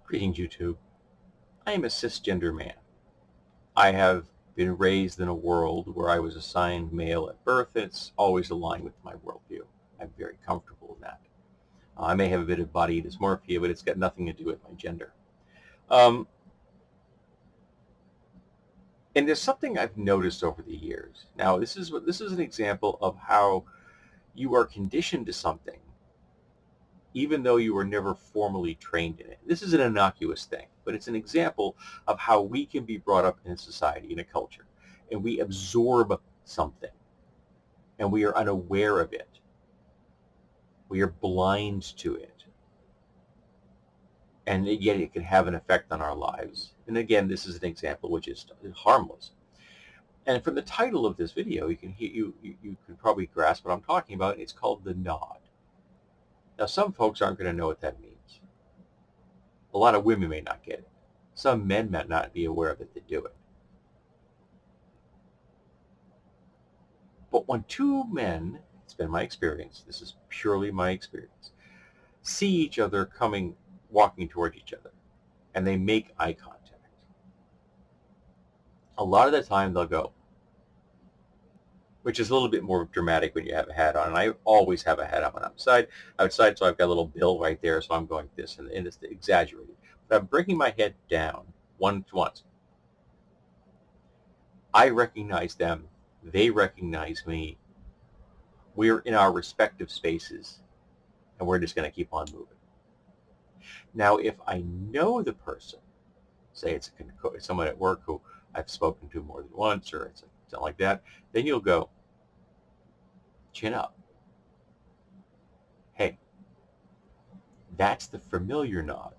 Greetings, YouTube. I am a cisgender man. I have been raised in a world where I was assigned male at birth, and it's always aligned with my worldview. I'm very comfortable in that. I may have a bit of body dysmorphia, but it's got nothing to do with my gender. Um, and there's something I've noticed over the years. Now, this is an example of how you are conditioned to something, even though you were never formally trained in it. This is an innocuous thing, but it's an example of how we can be brought up in a society, in a culture, and we absorb something, and we are unaware of it. We are blind to it, and yet it can have an effect on our lives. And again, this is an example which is harmless. And from the title of this video, you can probably grasp what I'm talking about. It's called the nod. Now, some folks aren't going to know what that means. A lot of women may not get it. Some men may not be aware of it that do it. But when two men, it's been my experience, this is purely my experience, see each other walking toward each other, and they make eye contact, a lot of the time they'll go, which is a little bit more dramatic when you have a hat on. And I always have a hat on when I'm outside, so I've got a little bill right there, so I'm going this, and it's exaggerated. But I'm bringing my head down once. I recognize them, they recognize me, we're in our respective spaces, and we're just going to keep on moving. Now, if I know the person, say it's someone at work who I've spoken to more than once, or it's something like that, then you'll go, chin up. Hey, that's the familiar nod,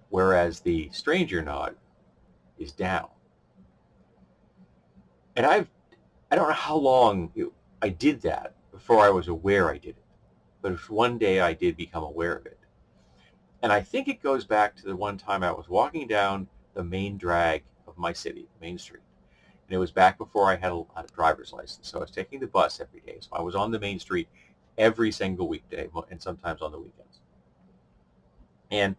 whereas the stranger nod is down. And I don't know how long I did that before I was aware I did it, but one day I did become aware of it. And I think it goes back to the one time I was walking down the main drag of my city, Main Street. And it was back before I had a driver's license. So I was taking the bus every day. So I was on the Main Street every single weekday, and sometimes on the weekends. And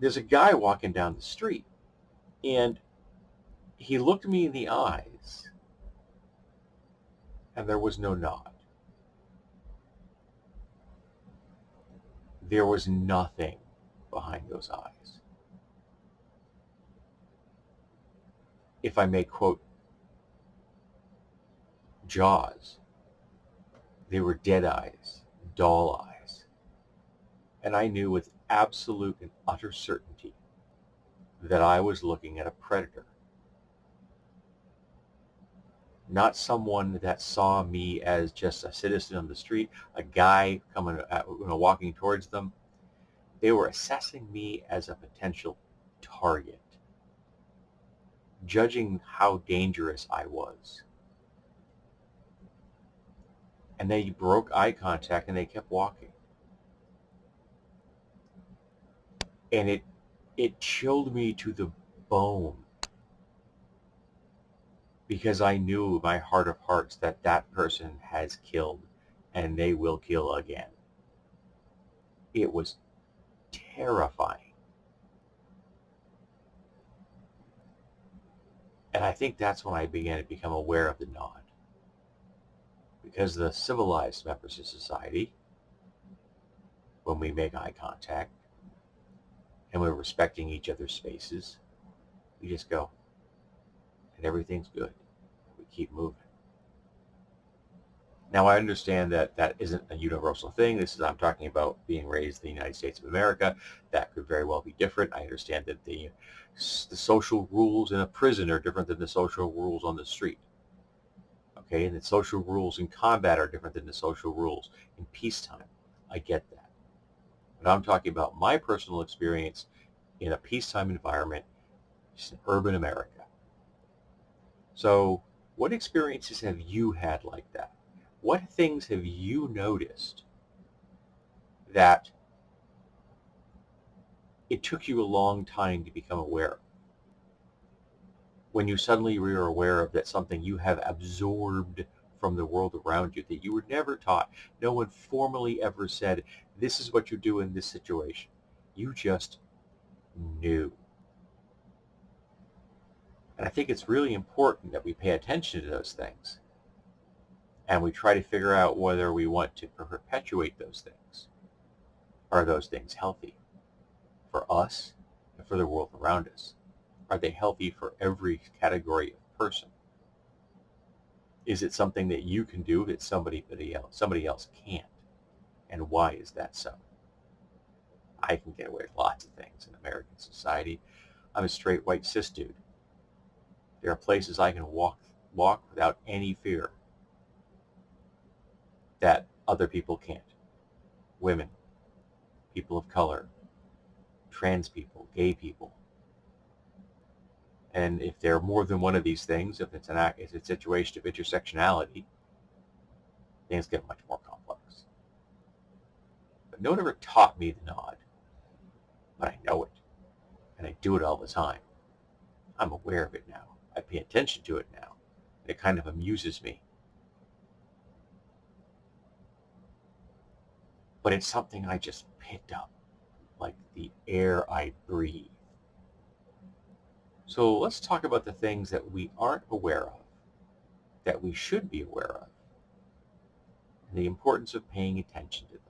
there's a guy walking down the street, and he looked me in the eyes, and there was no nod. There was nothing behind those eyes. If I may quote Jaws, they were dead eyes, dull eyes. And I knew with absolute and utter certainty that I was looking at a predator. Not someone that saw me as just a citizen on the street, a guy walking towards them. They were assessing me as a potential target, judging how dangerous I was. And they broke eye contact and they kept walking. And it chilled me to the bone, because I knew in my heart of hearts that that person has killed and they will kill again. It was terrifying. And I think that's when I began to become aware of the nod. Because the civilized members of society, when we make eye contact and we're respecting each other's spaces, we just go, and everything's good. We keep moving. Now, I understand that that isn't a universal thing. I'm talking about being raised in the United States of America. That could very well be different. I understand that the social rules in a prison are different than the social rules on the street. Okay, and the social rules in combat are different than the social rules in peacetime. I get that. But I'm talking about my personal experience in a peacetime environment, just in urban America. So what experiences have you had like that? What things have you noticed that it took you a long time to become aware of? When you suddenly were aware of that something you have absorbed from the world around you that you were never taught. No one formally ever said, this is what you do in this situation. You just new. And I think it's really important that we pay attention to those things and we try to figure out whether we want to perpetuate those things. Are those things healthy for us and for the world around us? Are they healthy for every category of person? Is it something that you can do that somebody else can't? And why is that so? I can get away with lots of things in American society. I'm a straight white cis dude. There are places I can walk without any fear that other people can't. Women, people of color, trans people, gay people. And if there are more than one of these things, if it's a situation of intersectionality, things get much more complex. But no one ever taught me the nod, but I know it, and I do it all the time. I'm aware of it now. I pay attention to it now. It kind of amuses me. But it's something I just picked up, like the air I breathe. So let's talk about the things that we aren't aware of, that we should be aware of, and the importance of paying attention to them.